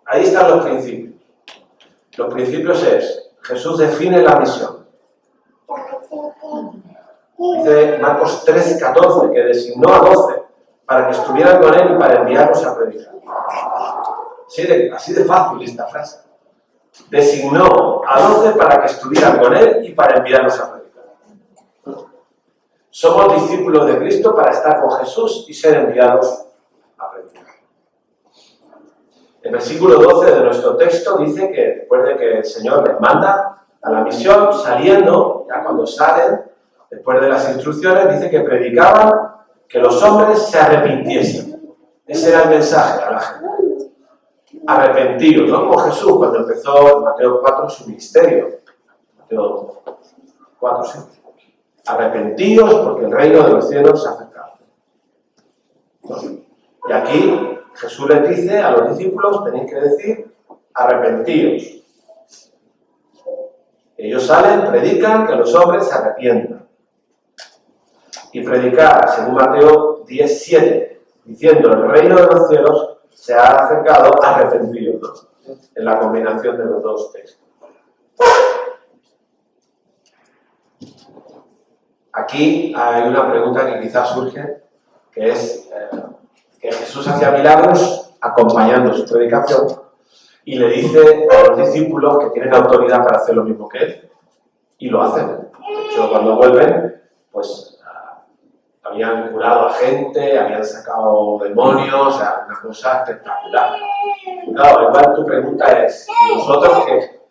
ahí están los principios. Los principios es, Jesús define la misión. Dice Marcos 3:14, que designó a 12 para que estuvieran con él y para enviarlos a predicar. Así de fácil esta frase. Designó a 12 para que estuvieran con él y para enviarlos a predicar. Somos discípulos de Cristo para estar con Jesús y ser enviados a predicar. El versículo 12 de nuestro texto dice que después de que el Señor les manda a la misión, saliendo, ya cuando salen, después de las instrucciones, dice que predicaban que los hombres se arrepintiesen. Ese era el mensaje a la gente. Arrepentidos, ¿no? Como Jesús cuando empezó en Mateo 4 su ministerio. Mateo 4, sí. Arrepentidos porque el reino de los cielos se ha acercado. ¿No? Y aquí Jesús les dice a los discípulos, tenéis que decir, arrepentidos. Ellos salen, predican que los hombres se arrepientan. Y predicar, según Mateo 10:7, diciendo el reino de los cielos se ha acercado arrepentidos, ¿no? En la combinación de los dos textos. Aquí hay una pregunta que quizás surge, que es que Jesús hacía milagros acompañando su predicación y le dice a los discípulos que tienen autoridad para hacer lo mismo que él, y lo hacen. De hecho, cuando vuelven, pues habían curado a gente, habían sacado demonios, o sea, una cosa espectacular. Claro, igual tu pregunta es, nosotros que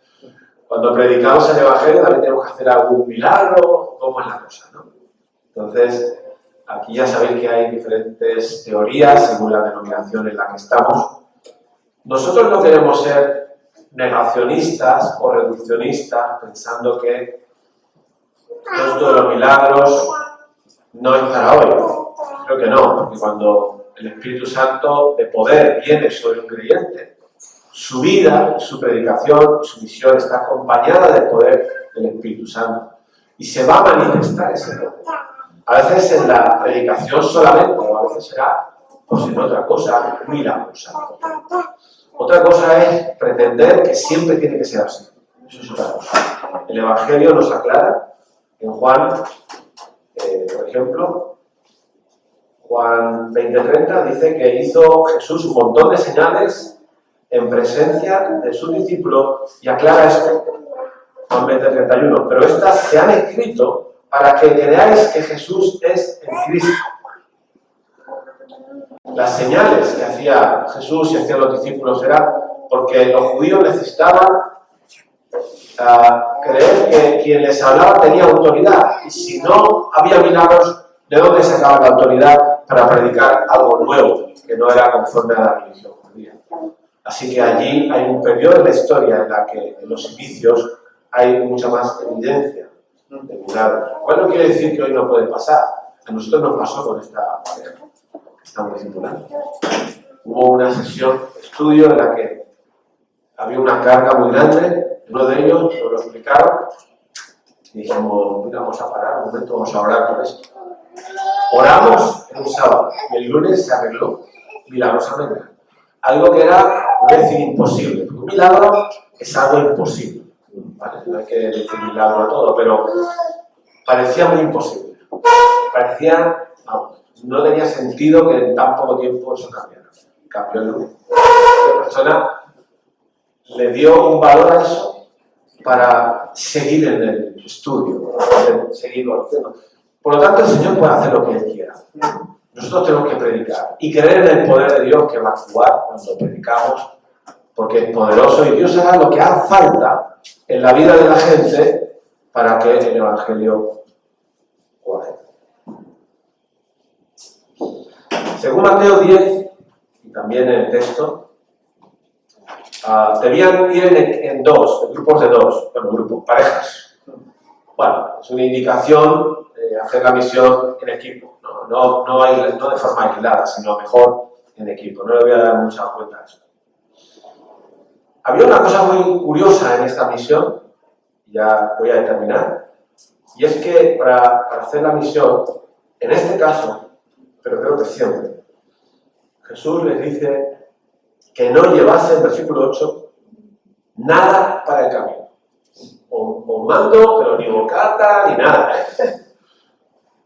cuando predicamos el Evangelio también tenemos que hacer algún milagro, ¿cómo es la cosa, no? Entonces, aquí ya sabéis que hay diferentes teorías según la denominación en la que estamos. Nosotros no queremos ser negacionistas o reduccionistas pensando que todos los milagros no es para hoy. Creo que no, porque cuando el Espíritu Santo de poder viene sobre un creyente, su vida, su predicación, su misión está acompañada del poder del Espíritu Santo. Y se va a manifestar ese poder. A veces en la predicación solamente, o a veces será, pues en otra cosa, milagrosa. Otra cosa es pretender que siempre tiene que ser así. Eso es otra cosa. El Evangelio nos aclara en Juan, por ejemplo, Juan 20:30 dice que hizo Jesús un montón de señales en presencia de sus discípulos y aclara esto. Juan 20:31. Pero estas se han escrito para que creáis que Jesús es el Cristo. Las señales que hacía Jesús y hacían los discípulos eran porque los judíos necesitaban creer que quien les hablaba tenía autoridad, y si no había milagros, ¿de dónde sacaban la autoridad para predicar algo nuevo que no era conforme a la religión judía? Así que allí hay un periodo en la historia en la que en los inicios hay mucha más evidencia de milagros. ¿Cuál no quiere decir que hoy no puede pasar? A nosotros nos pasó con esta estamos discipulando. Hubo una sesión de estudio en la que había una carga muy grande. Uno de ellos nos lo explicaron y dijimos, mira, vamos a parar un momento, vamos a orar por esto. Oramos en un sábado y el lunes se arregló milagrosamente. Algo que era, voy a decir, imposible. Un milagro es algo imposible. ¿Vale? No hay que decir milagro a todo, pero parecía muy imposible. parecía, no tenía sentido que en tan poco tiempo eso cambiara. Cambió el mundo. La persona le dio un valor a eso para seguir en el estudio, seguir conociendo. Por lo tanto, el Señor puede hacer lo que Él quiera. Nosotros tenemos que predicar y creer en el poder de Dios que va a actuar cuando predicamos, porque es poderoso y Dios hará lo que haga falta en la vida de la gente para que el Evangelio cuaje. Según Mateo 10, y también en el texto, debían ir en grupos de dos, parejas. Bueno, es una indicación hacer la misión en equipo, no de forma aislada, sino mejor en equipo. No le voy a dar mucha cuenta a eso. Había una cosa muy curiosa en esta misión, ya voy a terminar, y es que para hacer la misión, en este caso, pero creo que siempre, Jesús les dice que no llevasen, versículo 8, nada para el camino. O mando, pero ni bocata, ni nada.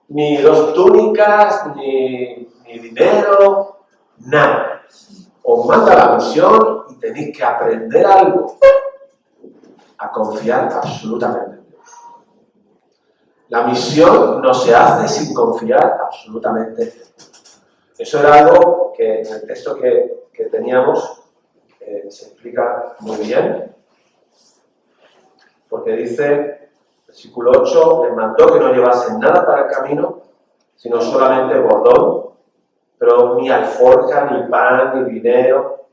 Ni 2 túnicas, ni dinero, nada. Os manda la misión y tenéis que aprender algo, a confiar absolutamente en Dios. La misión no se hace sin confiar absolutamente en Dios. Eso era algo que en el texto que teníamos se explica muy bien, porque dice, versículo 8, les mandó que no llevasen nada para el camino, sino solamente bordón, pero ni alforja, ni pan, ni dinero,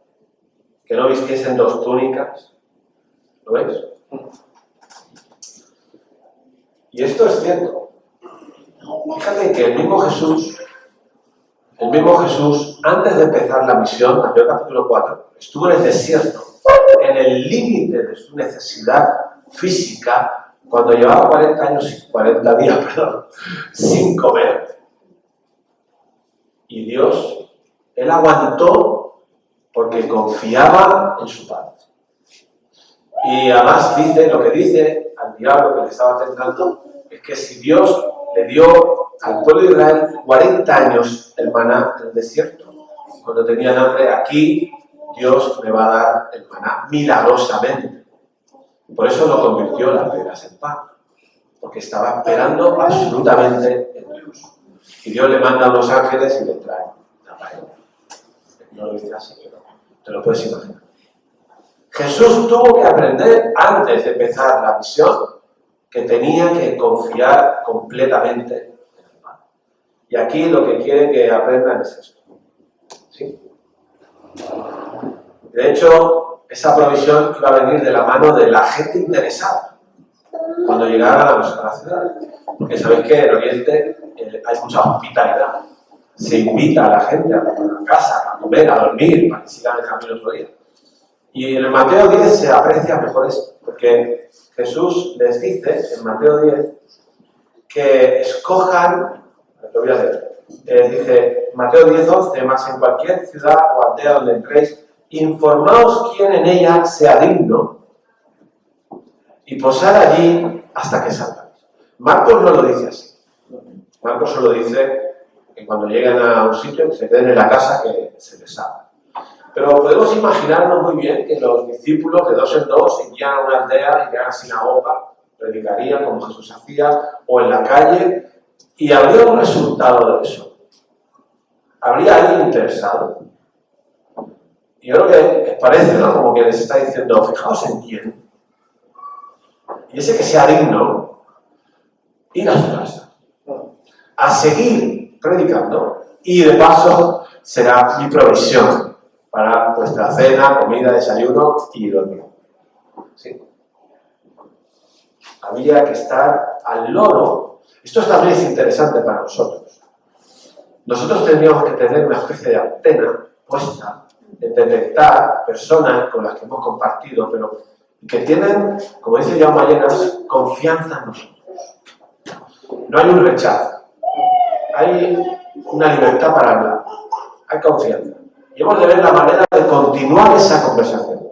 que no vistiesen 2 túnicas. ¿Lo veis? Y esto es cierto. Fíjate que el mismo Jesús, antes de empezar la misión, Mateo capítulo 4, estuvo en el desierto, en el límite de su necesidad física, cuando llevaba 40 años y 40 días, sin comer. Y Dios, Él aguantó porque confiaba en su Padre. Y además lo que dice al diablo que le estaba tentando, es que si Dios le dio al pueblo de Israel 40 años el maná en el desierto, cuando tenían hambre, aquí Dios le va a dar el maná milagrosamente. Por eso lo convirtió las piedras en pan, porque estaba esperando absolutamente en Dios. Y Dios le manda a unos ángeles y le trae la paella. No lo dice así, pero te lo puedes imaginar. Jesús tuvo que aprender, antes de empezar la misión, que tenía que confiar completamente en el Padre. Y aquí lo que quiere que aprendan es esto. ¿Sí? De hecho, esa provisión iba a venir de la mano de la gente interesada cuando llegaran a la ciudad. Porque sabéis que en Oriente hay mucha hospitalidad. Se invita a la gente a la casa, a comer, a dormir, para que sigan el camino otro día. Y en el Mateo 10 se aprecia mejor esto, porque Jesús les dice, en Mateo 10, que escojan, lo voy a leer, dice Mateo 10:11, más en cualquier ciudad o aldea donde entréis, informaos quién en ella sea digno y posad allí hasta que salgáis. Marcos no lo dice así. Marcos solo dice que cuando lleguen a un sitio se queden en la casa que se les abra. Pero podemos imaginarnos muy bien que los discípulos de 2 en 2 irían a una aldea, irían a la sinagoga, predicarían como Jesús hacía, o en la calle, y habría un resultado de eso. ¿Habría alguien interesado? Y yo creo que les parece, ¿no? Como que les está diciendo, fijaos en quién. Y ese que sea digno, ir a su casa, a seguir predicando, y de paso será mi provisión para vuestra cena, comida, desayuno y dormir. ¿Sí? Había que estar al loro. Esto también es interesante para nosotros. Nosotros tendríamos que tener una especie de antena puesta en detectar personas con las que hemos compartido, pero que tienen, como dice Jaume Llenas, confianza en nosotros. No hay un rechazo. Hay una libertad para hablar. Hay confianza. Y hemos de ver la manera de continuar esa conversación.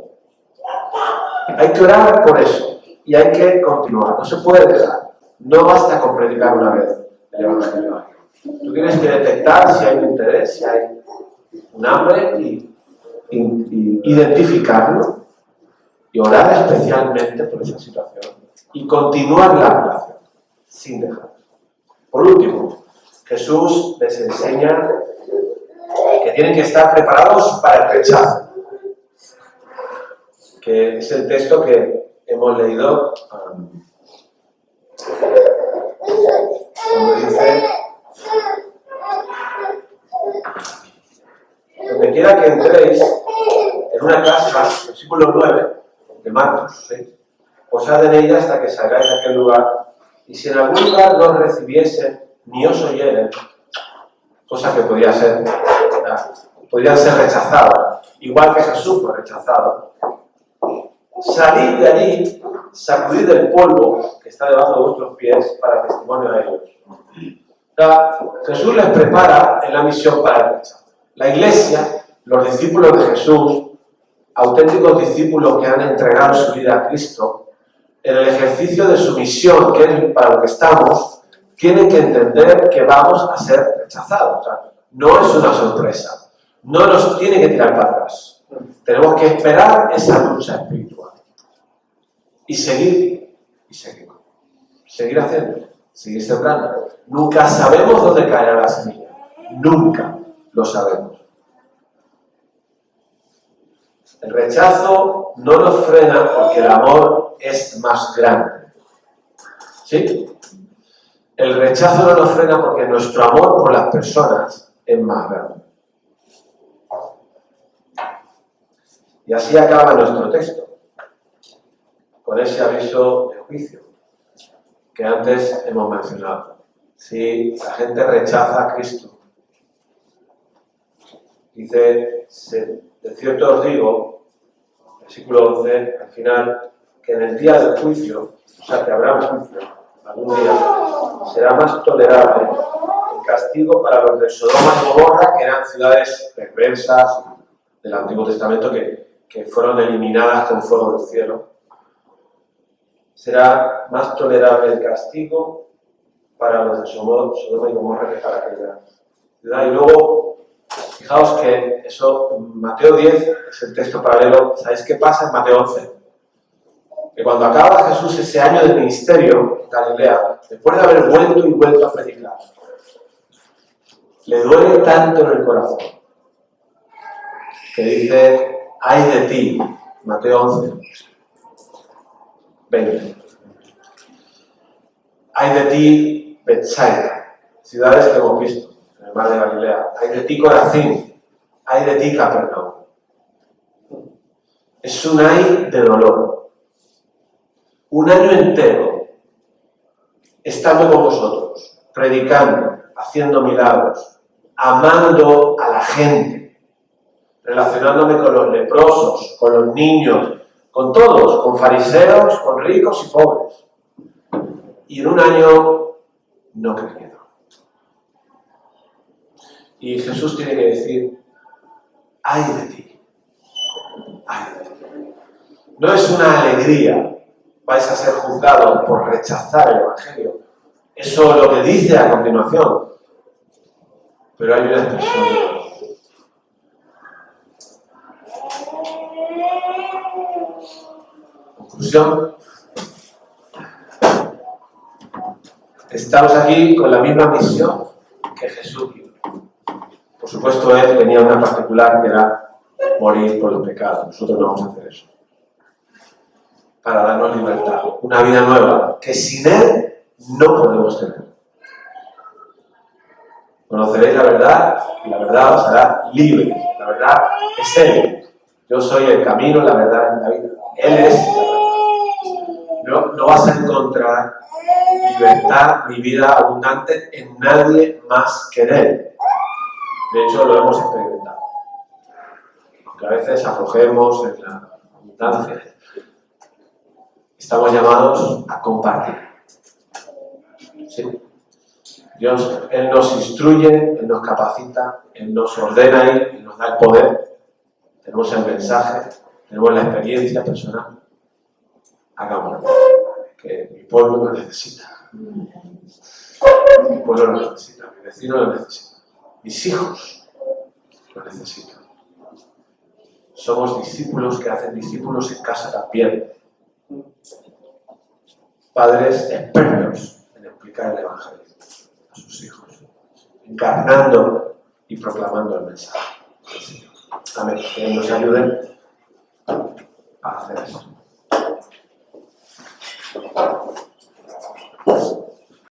Hay que orar por eso. Y hay que continuar. No se puede dejar. No basta con predicar una vez el Evangelio. Tú tienes que detectar si hay un interés, si hay un hambre y identificarlo y orar especialmente por esa situación y continuar la relación sin dejar. Por último, Jesús les enseña que tienen que estar preparados para el rechazo, que es el texto que hemos leído cuando dice: donde quiera que entréis en una casa, versículo 9 de Marcos 6, posad en ella hasta que salgáis de aquel lugar, y si en algún lugar no os recibiesen ni os oyeren, cosa que podían ser rechazados, igual que Jesús fue rechazado, salid de allí, sacudid el polvo que está debajo de vuestros pies para testimonio a ellos. Jesús les prepara en la misión para el rechazo. La Iglesia, los discípulos de Jesús, auténticos discípulos que han entregado su vida a Cristo, en el ejercicio de su misión, que es para lo que estamos, tienen que entender que vamos a ser rechazados. O sea, no es una sorpresa. No nos tiene que tirar para atrás. Tenemos que esperar esa lucha espiritual. Y seguir haciendo, seguir sembrando. Nunca sabemos dónde caerá la semilla. Nunca lo sabemos. El rechazo no nos frena porque el amor es más grande. ¿Sí? El rechazo no nos frena porque nuestro amor por las personas es más grande. Y así acaba nuestro texto, con ese aviso de juicio que antes hemos mencionado. Si la gente rechaza a Cristo, dice: de cierto os digo, versículo 11, al final, que en el día del juicio, o sea, que habrá un juicio, algún día, será más tolerable el castigo para los de Sodoma y Gomorra, que eran ciudades perversas del Antiguo Testamento que fueron eliminadas con fuego del cielo. Será más tolerable el castigo para los de Sodoma y Gomorra que para aquella ciudad. Y luego, fijaos que eso, Mateo 10 es el texto paralelo. ¿Sabéis qué pasa en Mateo 11? Que cuando acaba Jesús ese año de ministerio en Galilea, después de haber vuelto a predicar, le duele tanto en el corazón que dice: ay de ti, Mateo 11, 20. Ay de ti, Betsaida, ciudades que hemos visto en el mar de Galilea. Ay de ti, Corazín. Ay de ti, Capernaum. Es un ay de dolor. Un año entero estando con vosotros, predicando, haciendo milagros, amando a la gente, relacionándome con los leprosos, con los niños, con todos, con fariseos, con ricos y pobres. Y en un año no creyendo. Y Jesús tiene que decir: ay de ti, ay de ti. No es una alegría, vais a ser juzgados por rechazar el Evangelio. Eso es lo que dice a continuación. Pero hay una expresión de dolor. Conclusión. Estamos aquí con la misma misión que Jesús dio. Por supuesto, él tenía una particular que era morir por los pecados. Nosotros no vamos a hacer eso. Para darnos libertad, una vida nueva, que sin él no podemos tener. Conoceréis la verdad y la verdad os hará libres. La verdad es él. Yo soy el camino, la verdad y la vida. Él es la verdad. No vas a encontrar libertad ni vida abundante en nadie más que en él. De hecho, lo hemos experimentado. Aunque a veces aflojemos en la abundancia, estamos llamados a compartir. ¿Sí? Dios, Él nos instruye, Él nos capacita, Él nos ordena y Él nos da el poder. Tenemos el mensaje, tenemos la experiencia personal. Hagámoslo. que mi pueblo lo necesita. Mi pueblo lo necesita, mi vecino lo necesita, mis hijos lo necesitan. Somos discípulos que hacen discípulos en casa también. Padres expertos en explicar el Evangelio a sus hijos, encarnando y proclamando el mensaje. Amén. Que nos ayuden a hacer eso.